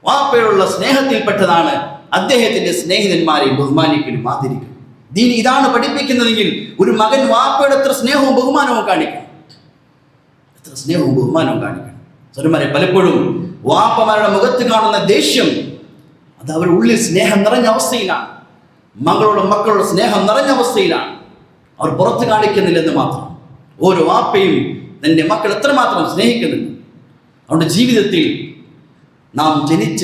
വാപ്പയോടുള്ള സ്നേഹത്തിൽപ്പെട്ടതാണ് അദ്ദേഹത്തിന്റെ സ്നേഹിതന്മാരെ ബഹുമാനിക്കലും ആദരിക്കലും. ദീൻ ഇതാണ് പഠിപ്പിക്കുന്നതെങ്കിൽ ഒരു മകൻ വാപ്പയുടെ എത്ര സ്നേഹവും ബഹുമാനവും കാണിക്കണം, എത്ര സ്നേഹവും ബഹുമാനവും കാണിക്കണം. സ്വരന്മാരെ, പലപ്പോഴും വാപ്പമാരുടെ മുഖത്ത് കാണുന്ന ദേഷ്യം അത് അവരുടെ ഉള്ളിൽ സ്നേഹം നിറഞ്ഞ അവസ്ഥയിലാണ്, മക്കളുടെ സ്നേഹം നിറഞ്ഞ അവസ്ഥയിലാണ്, അവർ പുറത്ത് കാണിക്കുന്നില്ലെന്ന് മാത്രം. ഓരോ വാപ്പയും തൻ്റെ മക്കൾ എത്രമാത്രം സ്നേഹിക്കുന്നുണ്ട്. അവരുടെ ജീവിതത്തിൽ നാം ജനിച്ച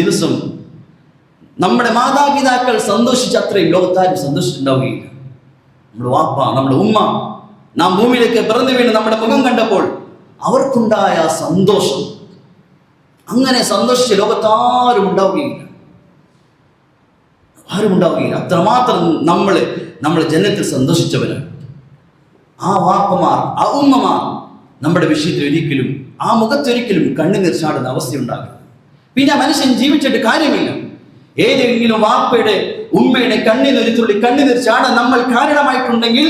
ദിവസം നമ്മുടെ മാതാപിതാക്കൾ സന്തോഷിച്ച അത്രയും ലോകത്താരും സന്തോഷിച്ചിട്ടുണ്ടാവുകയില്ല. നമ്മുടെ വാപ്പ, നമ്മുടെ ഉമ്മ നാം ഭൂമിയിലേക്ക് പിറന്നു വീണ് നമ്മുടെ മുഖം കണ്ടപ്പോൾ അവർക്കുണ്ടായ സന്തോഷം, അങ്ങനെ സന്തോഷിച്ച ലോകത്താരും ഉണ്ടാവുകയില്ല. അത്രമാത്രം നമ്മൾ ജനത്തിൽ സന്തോഷിച്ചവരാണ്. ആ വാപ്പമാർ, ആ ഉമ്മമാർ നമ്മുടെ വിഷയത്തിൽ ഒരിക്കലും, ആ മുഖത്തൊരിക്കലും കണ്ണുനീർ ചാടുന്ന അവസ്ഥയുണ്ടാകും. പിന്നെ മനുഷ്യൻ ജീവിച്ചിട്ട് കാര്യമില്ല. ഏതെങ്കിലും വാപ്പയുടെ ഉമ്മയുടെ കണ്ണിനൊരു തുള്ളി കണ്ണുനീർ ചാടാൻ നമ്മൾ കാരണമായിട്ടുണ്ടെങ്കിൽ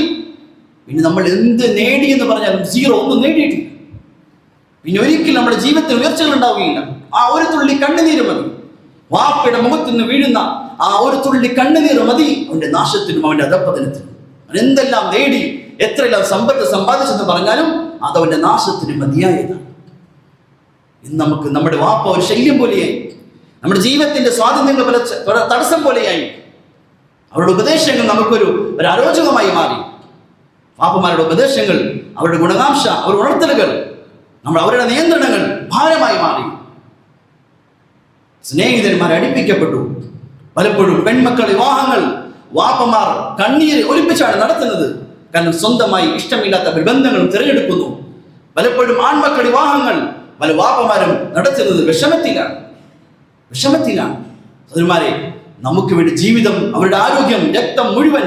പിന്നെ നമ്മൾ എന്ത് നേടിയെന്ന് പറഞ്ഞാലും സീറോ, ഒന്നും നേടിയിട്ടില്ല. പിന്നെ ഒരിക്കലും നമ്മുടെ ജീവിതത്തിൽ ഉയർച്ചകൾ ഉണ്ടാവുകയില്ല. ആ ഒരു തുള്ളി കണ്ണുനീര് മതി. വാപ്പയുടെ മുഖത്ത് നിന്ന് വീഴുന്ന ആ ഒരു തുള്ളി കണ്ണുനീർ മതി അവന്റെ നാശത്തിനും അവന്റെ അധപ്പതനത്തിനും. അവൻ എന്തെല്ലാം നേടി, എത്രയെല്ലാം സമ്പത്ത് സമ്പാദിച്ചെന്ന് പറഞ്ഞാലും അത് അവന്റെ നാശത്തിന് മതിയായതാണ്. ഇന്ന് നമുക്ക് നമ്മുടെ വാപ്പ ഒരു ശല്യം പോലെയായി, നമ്മുടെ ജീവിതത്തിന്റെ സ്വാതന്ത്ര്യങ്ങൾ പല തടസ്സം പോലെയായി. അവരുടെ ഉപദേശങ്ങൾ നമുക്കൊരു അരോചകമായി മാറി. വാപ്പമാരുടെ ഉപദേശങ്ങൾ, അവരുടെ ഗുണകാംക്ഷ, അവരുടെ ഉണർത്തലുകൾ, അവരുടെ നിയന്ത്രണങ്ങൾ ഭാരമായി മാറി. സ്നേഹിതന്മാർ അടുപ്പിക്കപ്പെട്ടു. പലപ്പോഴും പെൺമക്കൾ വിവാഹങ്ങൾ വാപ്പമാർ കണ്ണീര് ഒലിപ്പിച്ചാണ് നടത്തുന്നത്. കാരണം സ്വന്തമായി ഇഷ്ടമില്ലാത്ത ബന്ധങ്ങളും തിരഞ്ഞെടുക്കുന്നു. പലപ്പോഴും ആൺമക്കൾ വിവാഹങ്ങൾ പല വാപ്പമാരും നടത്തുന്നത് വിഷമത്തിലാണ്. സഹോദരന്മാരെ, നമുക്ക് വേണ്ടി ജീവിതം, അവരുടെ ആരോഗ്യം, രക്തം മുഴുവൻ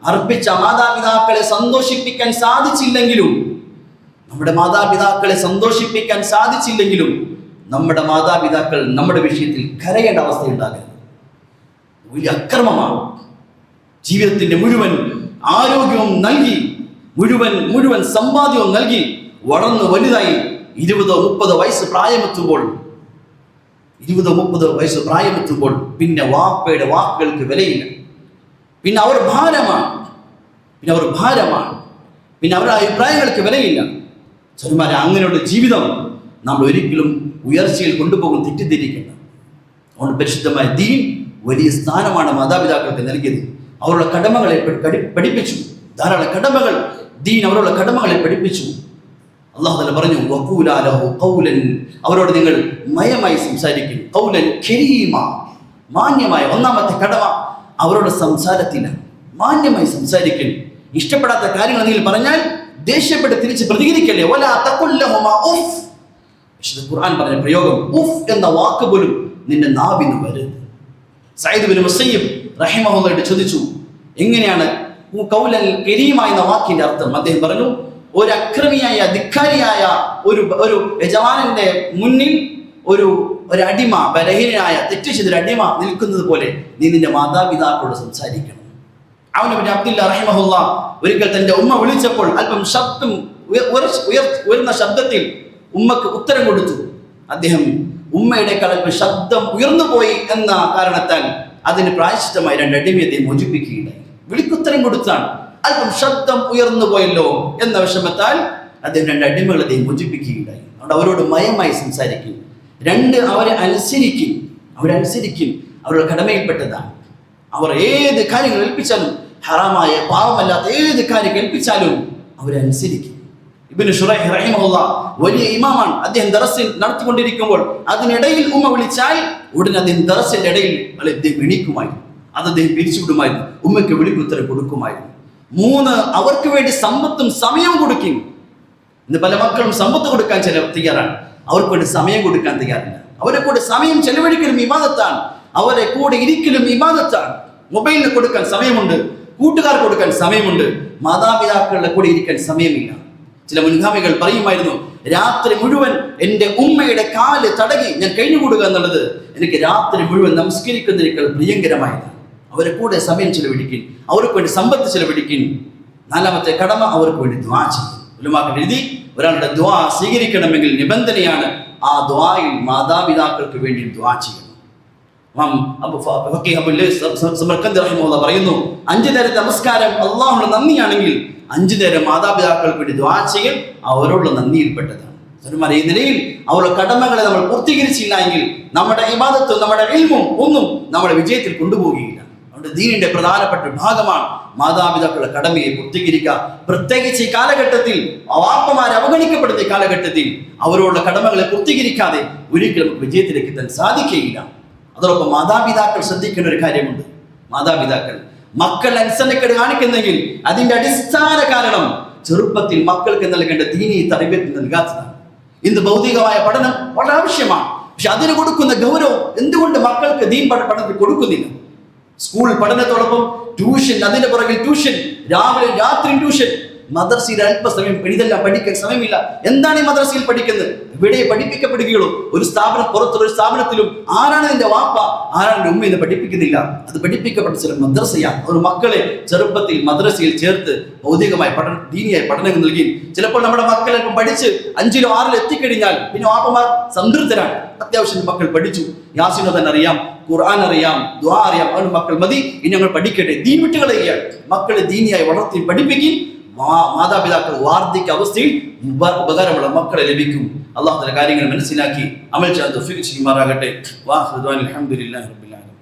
അർപ്പിച്ച മാതാപിതാക്കളെ സന്തോഷിപ്പിക്കാൻ സാധിച്ചില്ലെങ്കിലും, നമ്മുടെ മാതാപിതാക്കൾ നമ്മുടെ വിഷയത്തിൽ കരയേണ്ട അവസ്ഥയുണ്ടാകരുത്. വലിയ അക്രമമാണ്. ജീവിതത്തിന്റെ മുഴുവൻ ആരോഗ്യവും നൽകി, മുഴുവൻ സമ്പാദ്യവും നൽകി വളർന്നു വലുതായി 20-30 വയസ്സ് പ്രായമെത്തുമ്പോൾ പിന്നെ വാപ്പയുടെ വാക്കുകൾക്ക് വിലയില്ല. പിന്നെ അവർ ഭാരമാണ്. പിന്നെ അവരുടെ അഭിപ്രായങ്ങൾക്ക് വിലയില്ല. സഹോദരന്മാരെ, അങ്ങനെയുള്ള ജീവിതം നമ്മൾ ഒരിക്കലും ഉയർച്ചയിൽ കൊണ്ടുപോകും തെറ്റിദ്ധരിക്കേണ്ട. അതുകൊണ്ട് പരിശുദ്ധമായ ദീൻ വലിയ സ്ഥാനമാണ് മാതാപിതാക്കൾക്ക് നൽകിയത്. അവരുടെ കടമകളെ പഠിപ്പിച്ചു. ധാരാളം കടമകൾ ദീൻ അവരുടെ കടമകളെ പഠിപ്പിച്ചു. അല്ലാഹു തആല പറഞ്ഞു, വഖൂലാ ലഹു ഖൗലൻ, അവരോട് നിങ്ങൾ മയമായി സംസാരിക്കും. ഖൗലൻ കരീമ, മാന്യമായ. ഒന്നാമത്തെ കടമ അവരോട് സംസാരത്തിലാണ്. മാന്യമായി സംസാരിക്കും. ഇഷ്ടപ്പെടാത്ത കാര്യങ്ങൾ നിങ്ങൾ പറഞ്ഞാൽ ദേഷ്യപ്പെട്ട് തിരിച്ച് പ്രതികരിക്കല്ലേ. വലാ തഖുൽ ലഹുമാ ഉഫ്. വിശുദ്ധ ഖുർആൻ പറഞ്ഞ പ്രയോഗം ഉഫ് എന്ന വാക്ക് പോലും നിന്റെ നാവിന് വരരുത്. സഈദ് ഇബ്നു മുസയ്യിബ് റഹിമഹുല്ലാഹ് ചോദിച്ചു, എങ്ങനെയാണ് ഖൗലൻ കരീമ എന്ന വാക്കിന്റെ അർത്ഥം? അദ്ദേഹം പറഞ്ഞു, ഒരു അക്രമിയായ ധിക്കാരിയായ ഒരു യജമാനന്റെ മുന്നിൽ ഒരു അടിമ, ബലഹീനനായ തെറ്റ് ചെയ്തൊരു അടിമ നിൽക്കുന്നത് പോലെ നീ നിന്റെ മാതാപിതാക്കളോട് സംസാരിക്കണം. അവന് പിന്നെ അബ്ദുല്ലാ റഹിമഹുല്ലാഹ് ഒരിക്കൽ തന്റെ ഉമ്മ വിളിച്ചപ്പോൾ അല്പം ശബ്ദം ഉയർന്ന ശബ്ദത്തിൽ ഉമ്മക്ക് ഉത്തരം കൊടുത്തു. അദ്ദേഹം ഉമ്മയുടെ അല്പം ശബ്ദം ഉയർന്നു പോയി എന്ന കാരണത്താൽ അതിന് പ്രായശ്ചിത്തമായി 2 അടിമയെ അദ്ദേഹം മോചിപ്പിക്കുകയുണ്ടായി. വിളിക്കുത്തരം കൊടുത്താണ്. അല്പം ശബ്ദം ഉയർന്നു പോയല്ലോ എന്ന വിഷമത്താൽ അദ്ദേഹം 2 അടിമകളെ അദ്ദേഹം മോചിപ്പിക്കുകയുണ്ടായി. അതുകൊണ്ട് അവരോട് മയമായി സംസാരിക്കും. 2, അവരെ അനുസരിക്കും. അവരുടെ കടമയിൽപ്പെട്ടതാണ്. അവർ ഏത് കാര്യങ്ങൾ ഏൽപ്പിച്ചാലും, ഹറാമായ പാവമല്ലാത്ത ഏത് കാര്യം ഏൽപ്പിച്ചാലും അവരെ അനുസരിക്കും. ഇബ്നു ശുറൈഹ് റഹിമഹുല്ലാഹ് വലിയ ഇമാമാണ്. അദ്ദേഹം ദർസിൽ നടത്തിക്കൊണ്ടിരിക്കുമ്പോൾ അതിനിടയിൽ ഉമ്മ വിളിച്ചാൽ ഉടനെ അദ്ദേഹം ദർസിന്റെ ഇടയിൽ എണീക്കുമായിരുന്നു. അത് അദ്ദേഹം പിരിച്ചുവിടുമായിരുന്നു. ഉമ്മയ്ക്ക് വിളിക്കുത്തരം കൊടുക്കുമായിരുന്നു. 3, അവർക്ക് വേണ്ടി സമ്പത്തും സമയവും കൊടുക്കും. ഇന്ന് പല മക്കളും സമ്പത്ത് കൊടുക്കാൻ തയ്യാറാണ്, അവർക്ക് വേണ്ടി സമയം കൊടുക്കാൻ തയ്യാറില്ല. അവരെ കൂടെ സമയം ചെലവഴിക്കലും ഇബാദത്താണ്. അവരെ കൂടെ ഇരിക്കലും ഇബാദത്താണ്. മൊബൈലിന് കൊടുക്കാൻ സമയമുണ്ട്, കൂട്ടുകാർക്ക് കൊടുക്കാൻ സമയമുണ്ട്, മാതാപിതാക്കളുടെ കൂടെ ഇരിക്കാൻ സമയമില്ല. ചില മുൻഗാമികൾ പറയുമായിരുന്നു, രാത്രി മുഴുവൻ എൻ്റെ ഉമ്മയുടെ കാല് തടകി ഞാൻ കഴിഞ്ഞുകൂടുക എന്നുള്ളത് എനിക്ക് രാത്രി മുഴുവൻ നമസ്കരിക്കുന്നതിനേക്കാൾ പ്രിയങ്കരമായത്. അവരെ കൂടെ സമയം ചെലവഴിക്കും, അവർക്ക് വേണ്ടി സമ്പത്ത് ചെലവഴിക്കും. 4-മത്തെ കടമ അവർക്ക് വേണ്ടി ദുആ ചെയ്യും. ഉലമാക്കൾ എഴുതി, ഒരാളുടെ ദുആ സ്വീകരിക്കണമെങ്കിൽ നിബന്ധനയാണ് ആ ദുആയിൽ മാതാപിതാക്കൾക്ക് വേണ്ടി ദുആ ചെയ്യണം. പറയുന്നു, 5 നേരത്തെ നമസ്കാരം അല്ലാഹുവിന്റെ നന്ദിയാണെങ്കിൽ 5 നേരം മാതാപിതാക്കൾക്ക് വേണ്ടി ദുആ ചെയ്യൽ അവരോടുള്ള നന്ദിയിൽപ്പെട്ടതാണ്. ഈ നിലയിൽ അവരുടെ കടമകളെ നമ്മൾ പൂർത്തീകരിച്ചില്ല എങ്കിൽ നമ്മുടെ ഇബാദത്തും നമ്മുടെ ഇൽമും ഒന്നും നമ്മുടെ വിജയത്തിൽ കൊണ്ടുപോകുകയില്ല. അതുകൊണ്ട് ദീനിന്റെ പ്രധാനപ്പെട്ട ഭാഗമാണ് മാതാപിതാക്കളുടെ കടമയെ പൂർത്തീകരിക്കുക. പ്രത്യേകിച്ച് ഈ കാലഘട്ടത്തിൽ, വാപ്പമാരെ അവഗണിക്കപ്പെടുന്ന ഈ കാലഘട്ടത്തിൽ അവരോടുള്ള കടമകളെ പൂർത്തീകരിക്കാതെ ഒരിക്കലും നമുക്ക് വിജയത്തിലേക്ക് എത്താൻ സാധിക്കുകയില്ല. അതോടൊപ്പം മാതാപിതാക്കൾ ശ്രദ്ധിക്കേണ്ട ഒരു കാര്യമുണ്ട്. മാതാപിതാക്കൾ മക്കൾ അനുസരണക്കേട് കാണിക്കുന്നെങ്കിൽ അതിന്റെ അടിസ്ഥാന കാരണം ചെറുപ്പത്തിൽ മക്കൾക്ക് നൽകേണ്ട ദീനീ തർബിയത്ത് നൽകാത്തതാണ്. ഇന്ന് ഭൗതികമായ പഠനം വളരെ ആവശ്യമാണ്. പക്ഷെ അതിന് കൊടുക്കുന്ന ഗൗരവം എന്തുകൊണ്ട് മക്കൾക്ക് ദീൻ പഠനത്തിൽ കൊടുക്കുന്നില്ല? സ്കൂൾ പഠനത്തോടൊപ്പം ട്യൂഷൻ, അതിന്റെ പുറകിൽ ട്യൂഷൻ, രാവിലെ രാത്രി ട്യൂഷൻ, മദ്രസയിൽ അല്പസമയം ഇതെല്ലാം പഠിക്കാൻ സമയമില്ല. എന്താണ് ഈ മദ്രസയിൽ പഠിക്കുന്നത്? ഇവിടെ പഠിപ്പിക്കപ്പെടുകയുള്ളൂ. ഒരു സ്ഥാപനം, പുറത്തുള്ള ഒരു സ്ഥാപനത്തിലും ആരാണ് എന്റെ വാപ്പ, ആരാണ് എന്റെ ഉമ്മ എന്ന് പഠിപ്പിക്കുന്നില്ല. അത് പഠിപ്പിക്കപ്പെട്ട ചില മദ്രസയാണ്. ഒരു മക്കളെ ചെറുപ്പത്തിൽ മദ്രസയിൽ ചേർത്ത് ഭൗതികമായ ദീനിയായ പഠനങ്ങൾ നൽകി ചിലപ്പോൾ നമ്മുടെ മക്കൾ അല്പം പഠിച്ച് 5-ലും 6-ലും എത്തിക്കഴിഞ്ഞാൽ പിന്നെ വാപ്പമാർ സംതൃപ്തരാണ്. അത്യാവശ്യം മക്കൾ പഠിച്ചു, യാസീനോ തന്നെ അറിയാം, ഖുർആൻ അറിയാം, ദുആ അറിയാം, അവരുടെ മക്കൾ മതി, ഇനി ഞങ്ങൾ പഠിക്കട്ടെ. ദീൻ വിട്ടുകളയുകയാണ്. മക്കളെ ദീനിയായി വളർത്തി പഠിപ്പിക്കും. മാതാപിതാക്കൾ വാർദ്ധക്യ അവസ്ഥയിൽ ഉപകാരമുള്ള മക്കളെ ലഭിക്കും. അള്ളാഹു തആല കാര്യങ്ങൾ മനസ്സിലാക്കി അമൽ ചെയ്യാൻ തൗഫീഖ് ചെയ്യുമാറാകട്ടെ. വാഹിദു അൽഹംദുലില്ലാഹി റബ്ബിൽ ആലമീൻ.